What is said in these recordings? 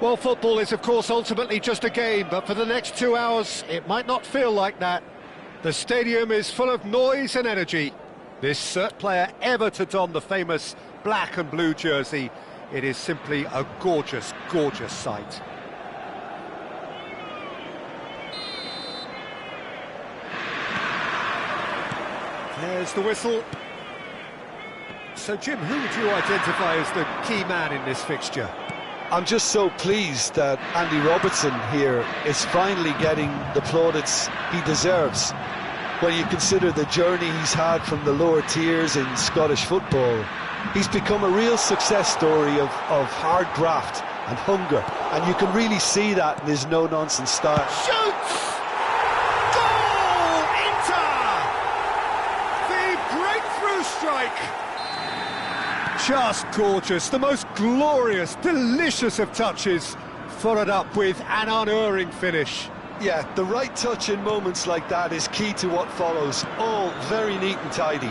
Well, football is, of course, ultimately just a game, but for the next 2 hours, it might not feel like that. The stadium is full of noise and energy. This cert player ever to don the famous black and blue jersey. It is simply a gorgeous, gorgeous sight. There's the whistle. So, Jim, who would you identify as the key man in this fixture? I'm just so pleased that Andy Robertson here is finally getting the plaudits he deserves. When you consider the journey he's had from the lower tiers in Scottish football, he's become a real success story of hard graft and hunger, and you can really see that in his no-nonsense style. Shoots! Goal! Inter! The breakthrough strike! Just gorgeous, the most glorious, delicious of touches, followed up with an unerring finish. Yeah, the right touch in moments like that is key to what follows, all very neat and tidy.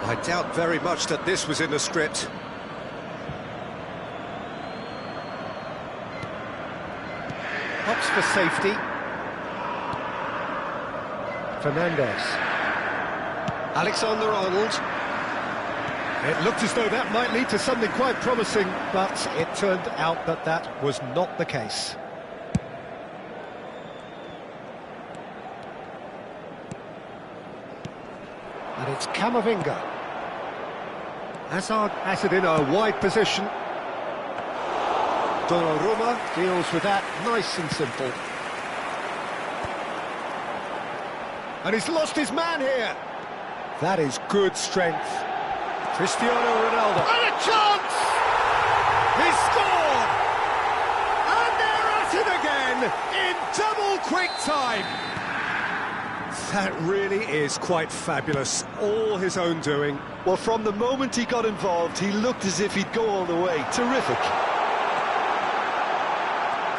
I doubt very much that this was in the script. Hops for safety. Fernandez. Alexander-Arnold. It looked as though that might lead to something quite promising, but it turned out that that was not the case. And it's Camavinga. Hazard has it in a wide position. Donnarumma deals with that nice and simple. And he's lost his man here. That is good strength. Cristiano Ronaldo. And a chance! He scored! And they're at it again in double quick time. That really is quite fabulous. All his own doing. Well, from the moment he got involved, he looked as if he'd go all the way. Terrific.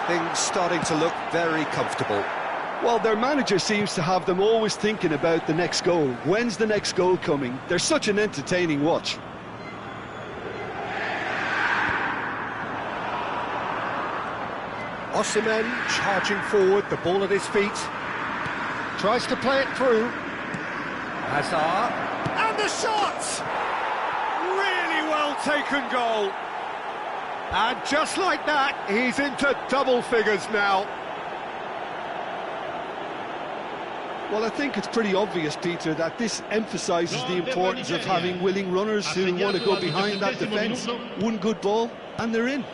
Things starting to look very comfortable. Well, their manager seems to have them always thinking about the next goal. When's the next goal coming? They're such an entertaining watch. Osimhen charging forward, the ball at his feet. Tries to play it through. Hazard. And the shot! Really well taken goal. And just like that, he's into double figures now. Well, I think it's pretty obvious, Peter, that this emphasises the importance of having willing runners who want to go behind that defence. One good ball, and they're in.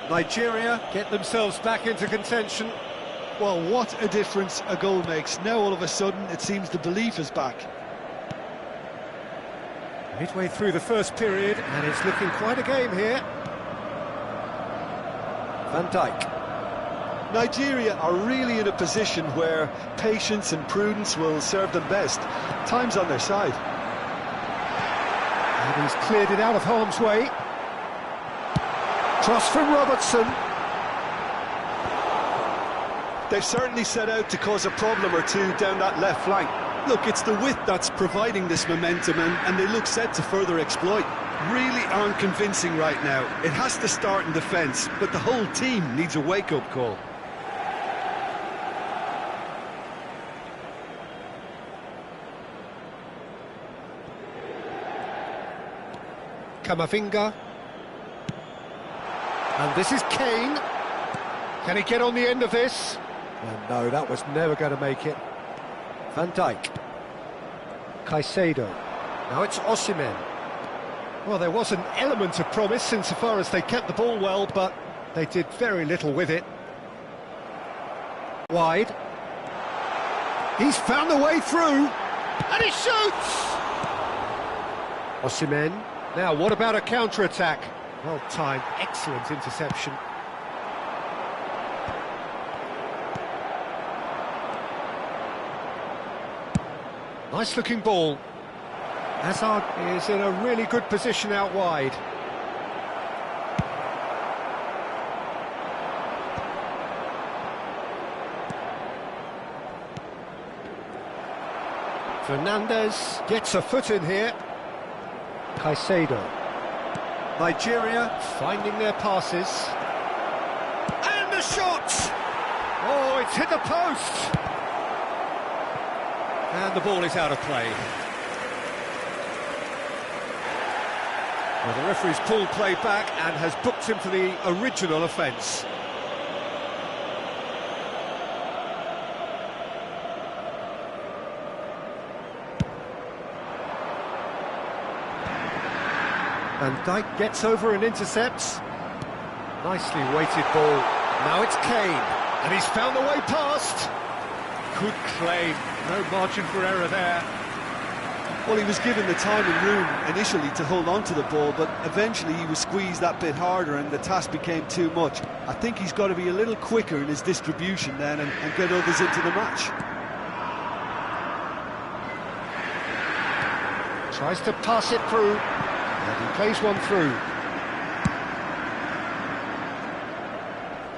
Nigeria get themselves back into contention. Well, what a difference a goal makes. Now, all of a sudden, it seems the belief is back. Midway through the first period, and it's looking quite a game here. Van Dijk. Nigeria are really in a position where patience and prudence will serve them best. Time's on their side. And he's cleared it out of harm's way. Cross from Robertson. They've certainly set out to cause a problem or two down that left flank. Look, it's the width that's providing this momentum, and they look set to further exploit. Really aren't convincing right now. It has to start in defence, but the whole team needs a wake-up call. Camavinga. And this is Kane. Can he get on the end of this? And no, that was never going to make it. Van Dijk. Caicedo. Now it's Osimhen. Well, there was an element of promise insofar as they kept the ball well, but they did very little with it. Wide. He's found a way through. And he shoots! Osimhen. Now, what about a counter-attack? Well timed, excellent interception. Nice looking ball. Hazard is in a really good position out wide. Fernandez gets a foot in here. Caicedo. Nigeria finding their passes. And the shot! Oh, it's hit the post! And the ball is out of play. Well, the referee's pulled play back and has booked him for the original offence. Van Dijk gets over and intercepts. Nicely weighted ball. Now it's Kane, and he's found the way past. Good claim, no margin for error there. Well, he was given the time and room initially to hold on to the ball, but eventually he was squeezed that bit harder and the task became too much. I think he's got to be a little quicker in his distribution then and get others into the match. Tries to pass it through, and he plays one through.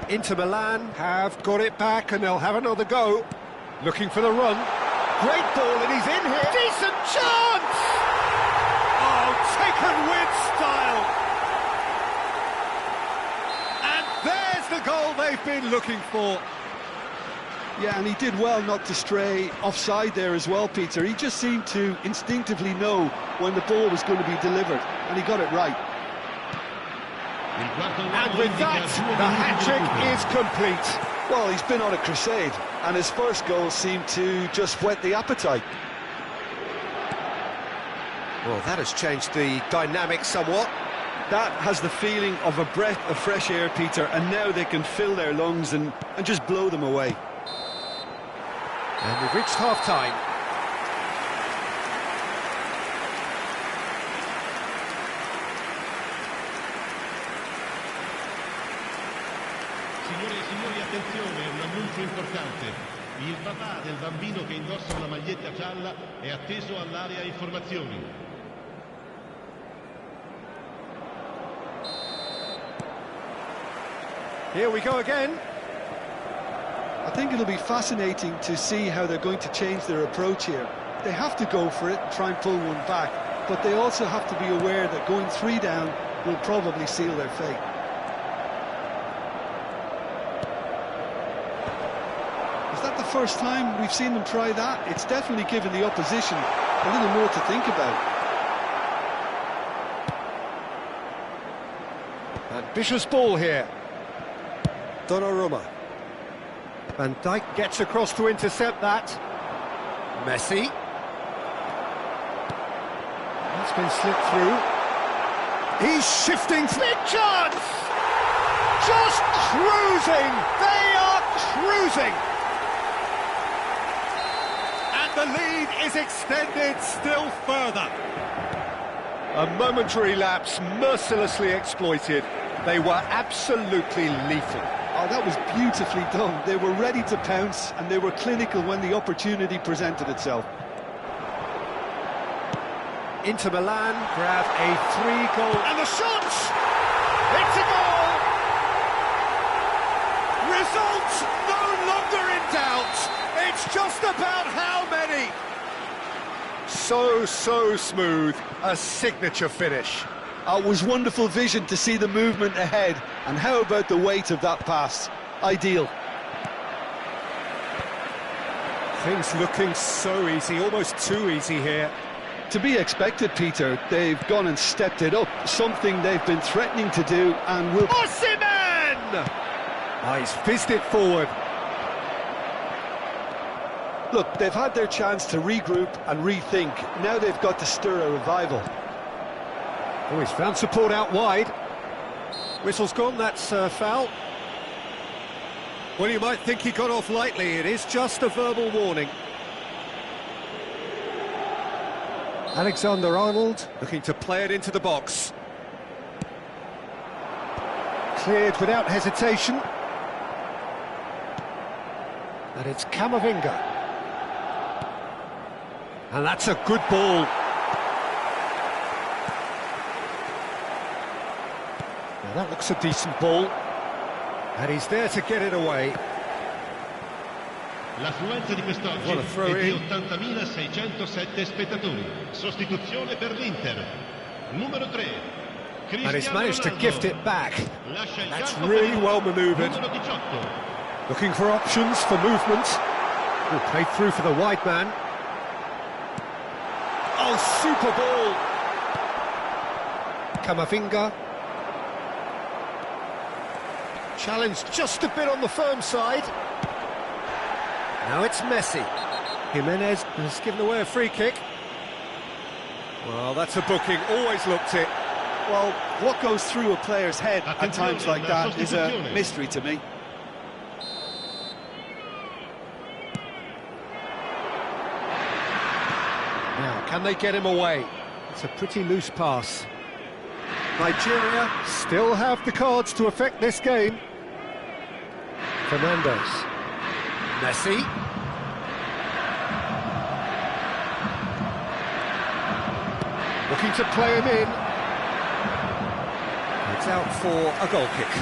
Inter Milan have got it back and they'll have another go. Looking for the run. Great ball and he's in here. Decent chance! Oh, taken with style. And there's the goal they've been looking for. Yeah, and he did well not to stray offside there as well, Peter. He just seemed to instinctively know when the ball was going to be delivered, and he got it right. And with that, the hat-trick is complete. Well, he's been on a crusade, and his first goal seemed to just whet the appetite. Well, that has changed the dynamic somewhat. That has the feeling of a breath of fresh air, Peter, and now they can fill their lungs and just blow them away. And we've reached half-time. Signore e signori, attenzione, un annuncio importante. Il papà del bambino che indossa una maglietta gialla è atteso all'area informazioni. Here we go again. I think it'll be fascinating to see how they're going to change their approach here. They have to go for it and try and pull one back, but they also have to be aware that going 3 down will probably seal their fate. Is that the first time we've seen them try that? It's definitely given the opposition a little more to think about. Ambitious ball here. Donnarumma. Van Dijk gets across to intercept that. Messi. That's been slipped through. He's shifting. Big chance! Just cruising! They are cruising! And the lead is extended still further. A momentary lapse mercilessly exploited. They were absolutely lethal. Oh, that was beautifully done. They were ready to pounce and they were clinical when the opportunity presented itself. Inter Milan grab a 3-goal... And the shot! It's a goal! Result no longer in doubt. It's just about how many. So smooth. A signature finish. It was wonderful vision to see the movement ahead, and how about the weight of that pass? Ideal. Things looking so easy, almost too easy here. To be expected, Peter. They've gone and stepped it up, something they've been threatening to do, and will... Osimhen! Oh, he's fizzed it forward. Look, they've had their chance to regroup and rethink. Now they've got to stir a revival. Oh, he's found support out wide. Whistle's gone, that's foul. Well, you might think he got off lightly. It is just a verbal warning. Alexander-Arnold looking to play it into the box. Cleared without hesitation. And it's Camavinga. And that's a good ball. Now that looks a decent ball. And he's there to get it away. L'affluenza di quest'oggi è di 80.607 spettatori. Sostituzione per l'Inter. Numero 3, And he's managed to gift it back. That's really well manoeuvred. Looking for options for movement. Oh, played through for the wide man. Oh, super ball. Camavinga. Challenged just a bit on the firm side. Now it's Messi. Jimenez has given away a free kick. Well, that's a booking, always looked it. Well, what goes through a player's head at times like that is a mystery to me. Now, can they get him away? It's a pretty loose pass. Nigeria still have the cards to affect this game. Fernandes. Messi. Looking to play him in. It's out for a goal kick.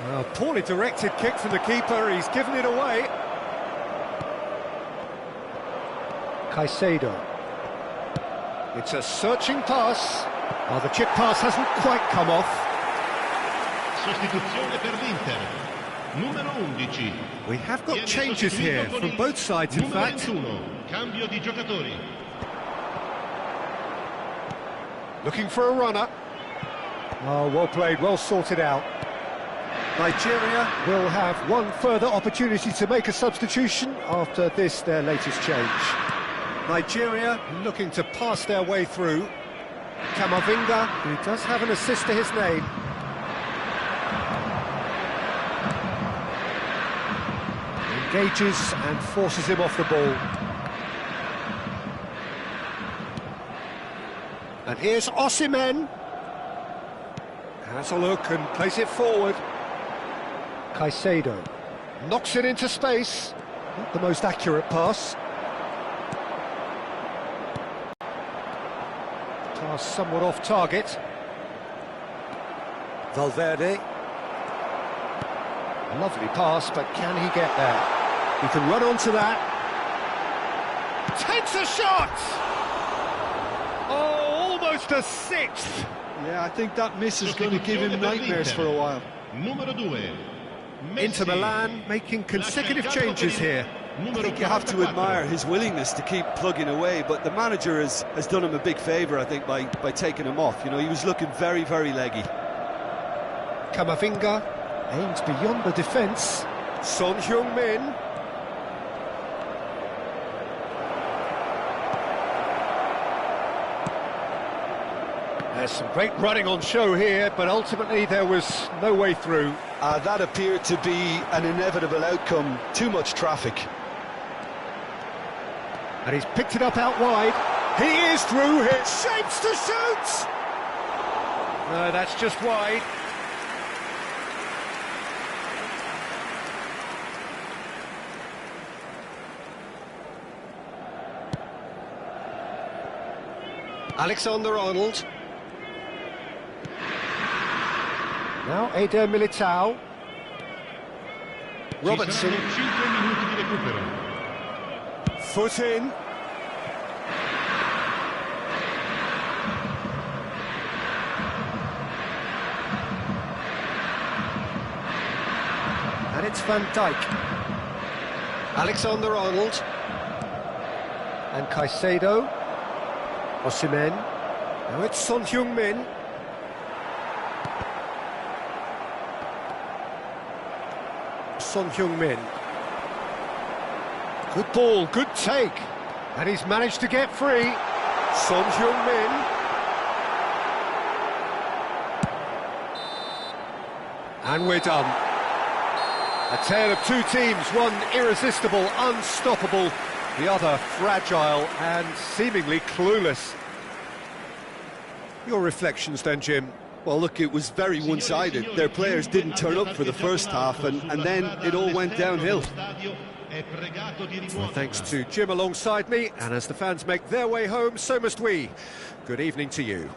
Well, poorly directed kick from the keeper, he's given it away. Caicedo. It's a searching pass. Oh, the chip pass hasn't quite come off. Sostituzione per l'Inter. Numero 11. We have got changes here from both sides, in fact. 21. Cambio di giocatori. Looking for a runner. Oh, well played, well sorted out. Nigeria will have one further opportunity to make a substitution after this, their latest change. Nigeria looking to pass their way through. Camavinga, who does have an assist to his name. Engages and forces him off the ball. And here's Osimhen. Has a look and plays it forward. Caicedo knocks it into space. Not the most accurate pass. Pass somewhat off target. Valverde. Lovely pass, but can he get there? He can run onto that. Takes a shot! Oh, almost a sixth! Yeah, I think that miss is going to give him nightmares for a while. Numero 2. Inter Milan making consecutive changes here. I think you have to admire his willingness to keep plugging away, but the manager has done him a big favour, I think, by taking him off. You know, he was looking very, very leggy. Camavinga aims beyond the defence. Son Heung-min. There's some great running on show here, but ultimately there was no way through. That appeared to be an inevitable outcome. Too much traffic. And he's picked it up out wide. He is through here. Shapes to shoot! No, that's just wide. Alexander-Arnold. Now Eder Militao. Robertson. 5 minuti di recupero. Foot in. And it's Van Dijk. Alexander-Arnold. And Caicedo. Osimhen. Now it's Son Heung-min. Son Heung-min. Good ball, good take. And he's managed to get free. Son Heung-min. And we're done. A tale of two teams, one irresistible, unstoppable, the other fragile and seemingly clueless. Your reflections then, Jim? Well, look, it was very one-sided. Their players didn't turn up for the first half, and then it all went downhill. Well, thanks to Jim alongside me, and as the fans make their way home, so must we. Good evening to you.